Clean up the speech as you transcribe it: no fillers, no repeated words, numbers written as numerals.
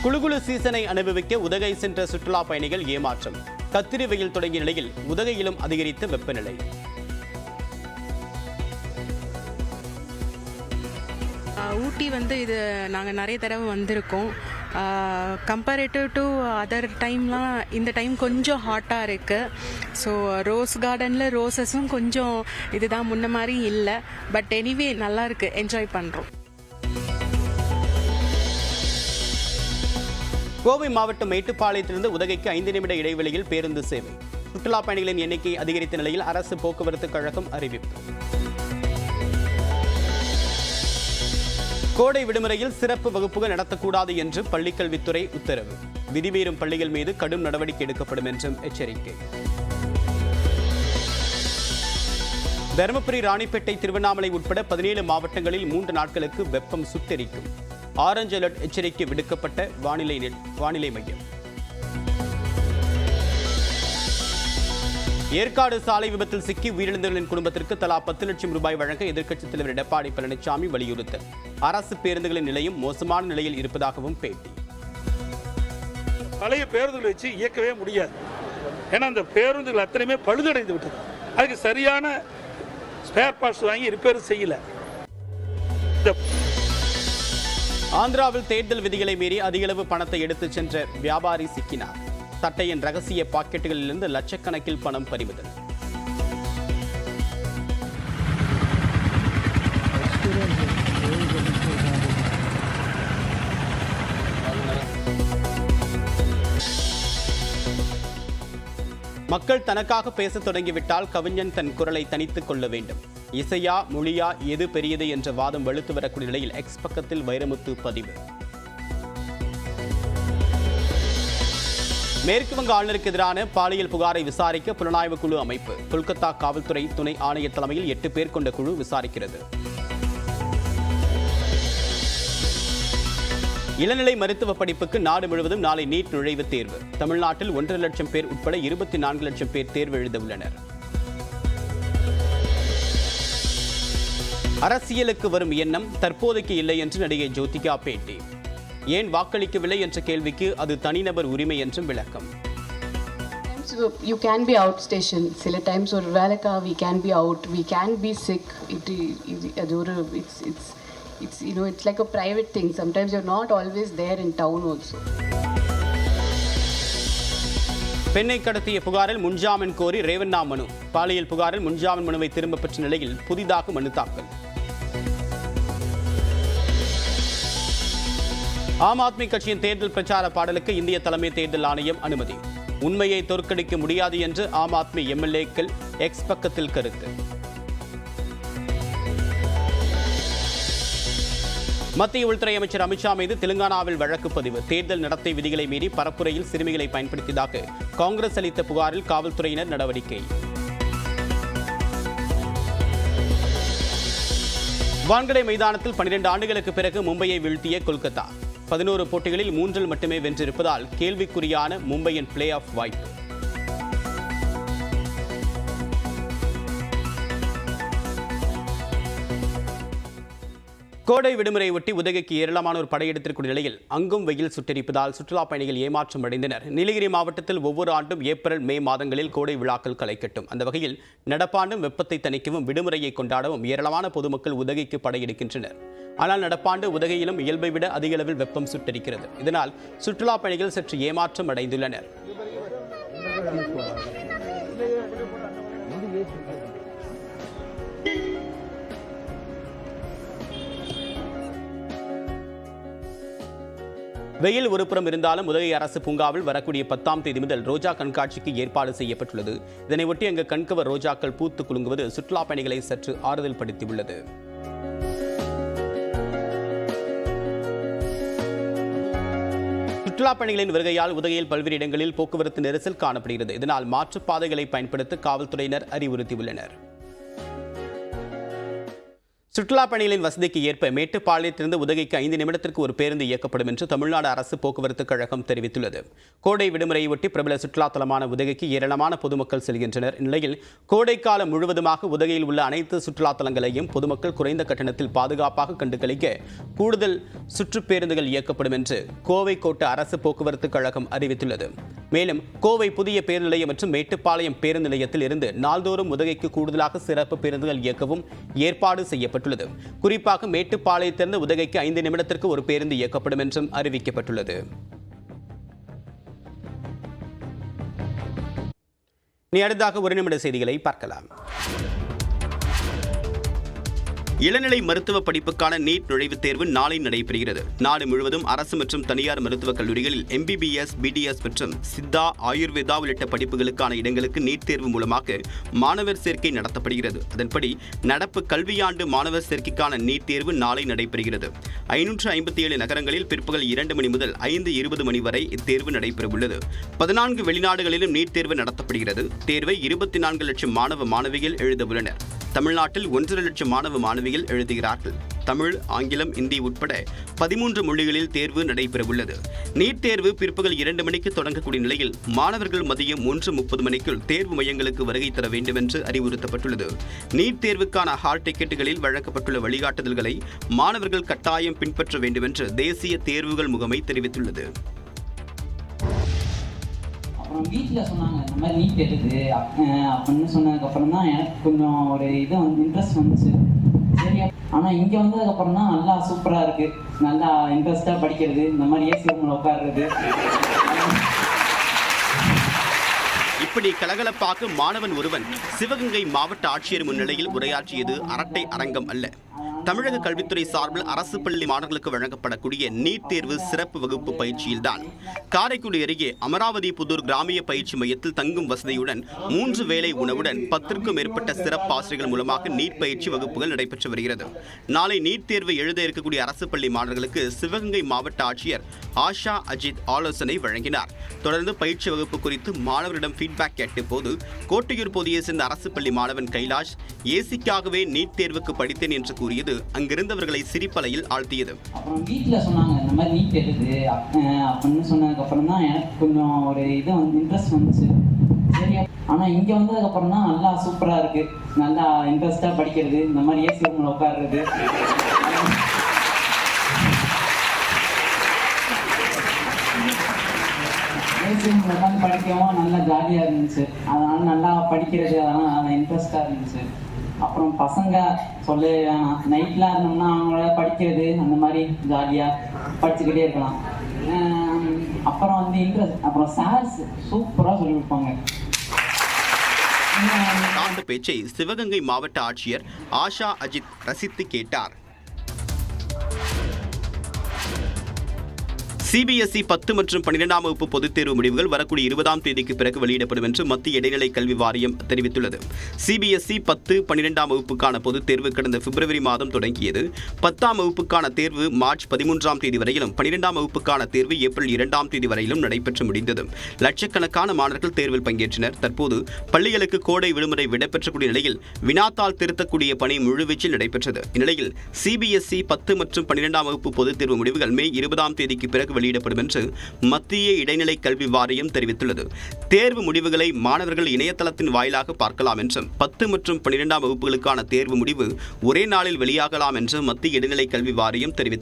குளுகுளு சீசனை அனுபவிக்க உதகை சென்ற சுற்றுலா பயணிகள் ஏமாற்றம். கத்திரி வெயில் தொடங்கிய நிலையில் உதகையிலும் அதிகரித்த வெப்பநிலை. ஊட்டி இது நாங்கள் நிறைய தடவை வந்திருக்கோம். கம்பேரிட்டிவ் டு அதர் டைம்லாம் இந்த டைம் கொஞ்சம் ஹாட்டாக இருக்குது. ஸோ ரோஸ் கார்டனில் ரோசஸும் கொஞ்சம் இதுதான் முன்ன மாதிரி இல்லை. பட் எனிவே நல்லா இருக்கு, என்ஜாய் பண்ணுறோம். கோவை மாவட்டம் மேட்டுப்பாளையத்திலிருந்து உதகைக்கு 5 நிமிட இடைவெளியில் பேருந்து சேவை. சுற்றுலா பயணிகளின் எண்ணிக்கை அதிகரித்த நிலையில் அரசு போக்குவரத்து கழகம் அறிவிப்பு. கோடை விடுமுறையில் சிறப்பு வகுப்புகள் நடத்தக்கூடாது என்று பள்ளிக்கல்வித்துறை உத்தரவு. விதிமீறும் பள்ளிகள் மீது கடும் நடவடிக்கை எடுக்கப்படும் என்றும் எச்சரிக்கை. தருமபுரி, ராணிப்பேட்டை, திருவண்ணாமலை உட்பட 17 மாவட்டங்களில் 3 நாட்களுக்கு வெப்பம் சுட்டெரிக்கும். ஆரஞ்சு அலர்ட் எச்சரிக்கை விடுக்கப்பட்ட வானிலை மையம். ஏற்காடு சாலை விபத்தில் சிக்கி உயிரிழந்தவர்களின் குடும்பத்திற்கு தலா 10 லட்சம் ரூபாய் வழங்க எதிர்க்கட்சித் தலைவர் எடப்பாடி பழனிசாமி வலியுறுத்தல். அரசு பேருந்துகளின் நிலையம் மோசமான நிலையில் இருப்பதாகவும் பேட்டி. பழைய பேருந்துகளை வச்சு இயக்கவே முடியாது. ஏன்னா அந்த பேருந்துகள் அத்தனையுமே பழுதடைந்து விட்டது. அதுக்கு சரியான ஸ்பேர் பார்ட்ஸ் வாங்கி ரிப்பேர் செய்யல. ஆந்திராவில் தேர்தல் விதிகளை மீறி அதிகளவு பணத்தை எடுத்துச் சென்ற வியாபாரி சிக்கினார். சட்டையின் ரகசிய பாக்கெட்டுகளிலிருந்து லட்சக்கணக்கில் பணம் பறிமுதல். மக்கள் தனக்காக பேசத் தொடங்கிவிட்டால் கவிஞன் தன் குரலை தனித்துக் கொள்ள வேண்டும். இசையா மொழியா எது பெரியது என்ற வாதம் வலுத்து வரக்கூடிய நிலையில் எக்ஸ் பக்கத்தில் வைரமுத்து பதிவு. மேற்கு வங்க ஆளுநருக்கு எதிரான பாலியல் புகாரை விசாரிக்க புலனாய்வு குழு அமைப்பு. கொல்கத்தா காவல்துறை துணை ஆணையர் தலைமையில் 8 பேர் கொண்ட குழு விசாரிக்கிறது. இளநிலை மருத்துவ படிப்புக்கு நாடு முழுவதும் நாளை நீட் நுழைவுத் தேர்வு. தமிழ்நாட்டில் 1.5 லட்சம் பேர் உட்பட 24 லட்சம் பேர் தேர்வு எழுத உள்ளனர். அரசியலுக்கு வரும் எண்ணம் தற்போதைக்கு இல்லை என்று நடிகை ஜோதிகா பேட்டி. ஏன் வாக்களிக்கவில்லை என்ற கேள்விக்கு அது தனிநபர் உரிமை என்றும் விளக்கம். You can be outstation. சில times ஒரு வேலைக்கா we can be out, we can be sick. It's it's like a private thing. Sometimes you're not always there in town also. பெண்ணை கடத்திய புகாரில் முன்ஜாமீன் கோரி ரேவண்ணா மனு. பாலியல் புகாரில் முன்ஜாமீன் மனுவை திரும்பப் பெற்ற நிலையில் புதிதாக மனு தாக்கல். ஆம் ஆத்மி கட்சியின் தேர்தல் பிரச்சார பாடலுக்கு இந்திய தலைமை தேர்தல் ஆணையம் அனுமதி. உண்மையை தோற்கடிக்க முடியாது என்று ஆம் ஆத்மி எம்எல்ஏக்கள் எக்ஸ் பக்கத்தில் கருத்து. மத்திய உள்துறை அமைச்சர் அமித்ஷா மீது தெலுங்கானாவில் வழக்கு பதிவு. தேர்தல் நடத்தை விதிகளை மீறி பரப்புரையில் சிறுமிகளை பயன்படுத்தியதாக காங்கிரஸ் அளித்த புகாரில் காவல்துறையினர் நடவடிக்கை. வான்கடை மைதானத்தில் 12 ஆண்டுகளுக்கு பிறகு மும்பையை வீழ்த்திய கொல்கத்தா. 11 போட்டிகளில் 3 மட்டுமே வென்றிருப்பதால் கேள்விக்குறியான மும்பையின் பிளே ஆஃப் வாய்ப்பு. கோடை விடுமுறை ஒட்டி உதகைக்கு ஏராளமானோர் படையெடுத்திருக்கும் நிலையில் அங்கும் வெயில் சுட்டெரிப்பதால் சுற்றுலா பயணிகள் ஏமாற்றம் அடைந்தனர். நீலகிரி மாவட்டத்தில் ஒவ்வொரு ஆண்டும் ஏப்ரல் மே மாதங்களில் கோடை விழாக்கள் களை கட்டும். அந்த வகையில் நடப்பாண்டும் வெப்பத்தை தணிக்கவும் விடுமுறையை கொண்டாடவும் ஏராளமான பொதுமக்கள் உதகைக்கு படையெடுக்கின்றனர். ஆனால் நடப்பாண்டு உதகையிலும் இயல்பை விட அதிக அளவில் வெப்பம் சுட்டெரிக்கிறது. இதனால் சுற்றுலா பயணிகள் சற்று ஏமாற்றம் அடைந்துள்ளனர். வெயில் ஒருபுறம் இருந்தாலும் உதகை அரசு பூங்காவில் வரக்கூடிய 10ஆம் தேதி முதல் ரோஜா கண்காட்சிக்கு ஏற்பாடு செய்யப்பட்டுள்ளது. இதனையொட்டி அங்கு கண்கவர் ரோஜாக்கள் பூத்து குலுங்குவது சுற்றுலா பயணிகளை சற்று ஆறுதல் படுத்தியுள்ளது. சுற்றுலா பயணிகளின் வருகையால் உதகையில் பல்வேறு இடங்களில் போக்குவரத்து நெரிசல் காணப்படுகிறது. இதனால் மாற்றுப்பாதைகளை பயன்படுத்த காவல்துறையினர் அறிவுறுத்தியுள்ளனர். சுற்றுலா பயணிகளின் வசதிக்கு ஏற்ப மேட்டுப்பாளையத்திலிருந்து உதகைக்கு 5 நிமிடத்திற்கு ஒரு பேருந்து இயக்கப்படும் என்று தமிழ்நாடு அரசு போக்குவரத்து கழகம் தெரிவித்துள்ளது. கோடை விடுமுறையொட்டி பிரபல சுற்றுலா தலமான உதகைக்கு ஏராளமான பொதுமக்கள் செல்கின்றனர். இந்நிலையில் கோடைக்காலம் முழுவதுமாக உதகையில் உள்ள அனைத்து சுற்றுலா தலங்களையும் பொதுமக்கள் குறைந்த கட்டணத்தில் பாதுகாப்பாக கண்டுகளிக்க கூடுதல் சுற்றுப்பேருந்துகள் இயக்கப்படும் என்று கோவை கோட்ட அரசு போக்குவரத்து கழகம் அறிவித்துள்ளது. மேலும் கோவை புதிய பேருந்து நிலையம் மற்றும் மேட்டுப்பாளையம் பேருந்து நிலையத்தில் இருந்து நாள்தோறும் உதகைக்கு கூடுதலாக சிறப்பு பேருந்துகள் இயக்கவும் ஏற்பாடு செய்யப்பட்டுள்ளது. குறிப்பாக மேட்டுப்பாளையத்திலிருந்து உதகைக்கு 5 நிமிடத்திற்கு ஒரு பேருந்து இயக்கப்படும் என்றும் அறிவிக்கப்பட்டுள்ளது. அடுத்ததாக 1 நிமிட செய்திகளை பார்க்கலாம். இளநிலை மருத்துவ படிப்புக்கான நீட் நுழைவுத் தேர்வு நாளை நடைபெறுகிறது. நாடு முழுவதும் அரசு மற்றும் தனியார் மருத்துவக் கல்லூரிகளில் MBBS, BDS மற்றும் சித்தா, ஆயுர்வேதா உள்ளிட்ட படிப்புகளுக்கான இடங்களுக்கு நீட் தேர்வு மூலமாக மாணவர் சேர்க்கை நடத்தப்படுகிறது. அதன்படி நடப்பு கல்வியாண்டு மாணவர் சேர்க்கைக்கான நீட் தேர்வு நாளை நடைபெறுகிறது. 557 நகரங்களில் பிற்பகல் 2 மணி முதல் 5:20 மணி வரை இத்தேர்வு நடைபெறவுள்ளது. 14 வெளிநாடுகளிலும் நீட் தேர்வு நடத்தப்படுகிறது. தேர்வை 24 லட்சம் மாணவ மாணவிகள் எழுதவுள்ளனர். தமிழ்நாட்டில் 1.5 லட்சம் மாணவ மாணவிகள் எழுதுகிறார்கள். தமிழ், ஆங்கிலம், இந்தி உட்பட 13 மொழிகளில் தேர்வு நடைபெறவுள்ளது. நீட் தேர்வு பிற்பகல் 2 மணிக்கு தொடங்கக்கூடிய நிலையில் மாணவர்கள் மதியம் 1:30 மணிக்குள் தேர்வு மையங்களுக்கு வருகை தர வேண்டும் என்று அறிவுறுத்தப்பட்டுள்ளது. நீட் தேர்வுக்கான ஹால் டிக்கெட்டுகளில் வழங்கப்பட்டுள்ள வழிகாட்டுதல்களை மாணவர்கள் கட்டாயம் பின்பற்ற வேண்டும் என்று தேசிய தேர்வுகள் முகமை தெரிவித்துள்ளது. அப்புறம் வீட்டில் சொன்னாங்க இந்த மாதிரி நீட் எழுது அப்படின்னு சொன்னதுக்கப்புறம் தான் எனக்கு கொஞ்சம் ஒரு இது இன்ட்ரெஸ்ட் வந்துச்சு. சரி, ஆனால் இங்கே வந்ததுக்கப்புறம் தான் நல்லா சூப்பராக இருக்குது. நல்லா இன்ட்ரெஸ்டாக படிக்கிறது, இந்த மாதிரி ஏசி ரூமில் உட்காடுறது. இப்படி கலகலப்பாக மாணவன் ஒருவன் சிவகங்கை மாவட்ட ஆட்சியர் முன்னிலையில் உரையாற்றியது அரட்டை அரங்கம் அல்ல. தமிழக கல்வித்துறை சார்பில் அரசு பள்ளி மாணவர்களுக்கு வழங்கப்படக்கூடிய நீட் தேர்வு சிறப்பு வகுப்பு பயிற்சியில்தான் காரைக்குடி அருகே அமராவதி புதூர் கிராமிய பயிற்சி மையத்தில் தங்கும் வசதியுடன் 3 வேளை உணவுடன் 10க்கும் மேற்பட்ட சிறப்பு ஆசிரியர்கள் மூலமாக நீட் பயிற்சி வகுப்புகள் நடைபெற்று வருகிறது. நாளை நீட் தேர்வு எழுத இருக்கக்கூடிய அரசு பள்ளி மாணவர்களுக்கு சிவகங்கை மாவட்ட ஆட்சியர் ஆஷா அஜித் ஆலோசனை வழங்கினார். தொடர்ந்து பயிற்சி வகுப்பு குறித்து மாணவரிடம் ஃபீட்பேக் கேட்ட போது கோட்டையூர் பகுதியை சேர்ந்த அரசு பள்ளி மாணவன் கைலாஷ் ஏசிக்காகவே நீட் தேர்வுக்கு படித்தேன் என்று கூறியது அங்கிருந்தவர்களை சிரிப்பலையில் ஆழ்த்தியது. அப்புறம் வீட்டில் சொன்னாங்க இந்த மாதிரி நீட் எழுது அப்படின்னு சொன்னதுக்கப்புறம் தான் எனக்கு கொஞ்சம் ஒரு இது இன்ட்ரெஸ்ட் வந்துச்சு. சரி, ஆனால் இங்கே வந்ததுக்கப்புறம் தான் நல்லா சூப்பராக இருக்குது. நல்லா இன்ட்ரெஸ்டாக படிக்கிறது, இந்த மாதிரி ஏசி ரூமில் உட்காடுறது. ஏசி ரூமில் உட்காந்து படிக்கவும் நல்லா ஜாலியாக இருந்துச்சு. அதனால் நல்லா படிக்கிறது, அதெல்லாம் நல்லா இன்ட்ரெஸ்டாக இருந்துச்சு. அப்புறம் பசங்க சொல்ல வேணாம், நைட்லாம் இருந்தோம்னா அவங்கள படிக்கிறது அந்த மாதிரி ஜாலியாக படிச்சுக்கிட்டே இருக்கலாம். அப்புறம் இன்ட்ரெஸ்ட், அப்புறம் சார்ஸ் சூப்பராக சொல்லி கொடுப்பாங்க. பேச்சை சிவகங்கை மாவட்ட ஆட்சியர் ஆஷா அஜித் ரசித்து கேட்டார். CBSE 10 மற்றும் 12ஆம் வகுப்பு பொதுத் தேர்வு முடிவுகள் வரக்கூடிய 20ஆம் தேதிக்கு பிறகு வெளியிடப்படும் என்று மத்திய இடைநிலை கல்வி வாரியம் தெரிவித்துள்ளது. CBSE 10, 12ஆம் வகுப்புக்கான பொதுத் தேர்வு கடந்த பிப்ரவரி மாதம் தொடங்கியது. 10ஆம் வகுப்புக்கான தேர்வு மார்ச் 13ஆம் தேதி வரையிலும் 12ஆம் வகுப்புக்கான தேர்வு ஏப்ரல் 2ஆம் தேதி வரையிலும் நடைபெற்று முடிந்தது. லட்சக்கணக்கான மாணவர்கள் தேர்வில் பங்கேற்றனர். தற்போது பள்ளிகளுக்கு கோடை விடுமுறை விடைபெற்றக்கூடிய நிலையில் வினாத்தாள் திருத்தக்கூடிய பணி முழுவீச்சில் நடைபெற்றது. இந்நிலையில் CBSE 10 மற்றும் 12ஆம் வகுப்பு பொதுத் தேர்வு முடிவுகள் மே 20ஆம் தேதிக்கு பிறகு வெளியிடப்படும் என்று மத்திய இடைநிலை கல்வி வாரியம் தெரிவித்துள்ளது. தேர்வு முடிவுகளை மாணவர்கள் இணையதளத்தின் வாயிலாக பார்க்கலாம் என்றும் 10 மற்றும் 12ஆம் வகுப்புகளுக்கான தேர்வு முடிவு ஒரே நாளில் வெளியாகலாம் என்று மத்திய இடைநிலை கல்வி வாரியம் தெரிவித்துள்ளது.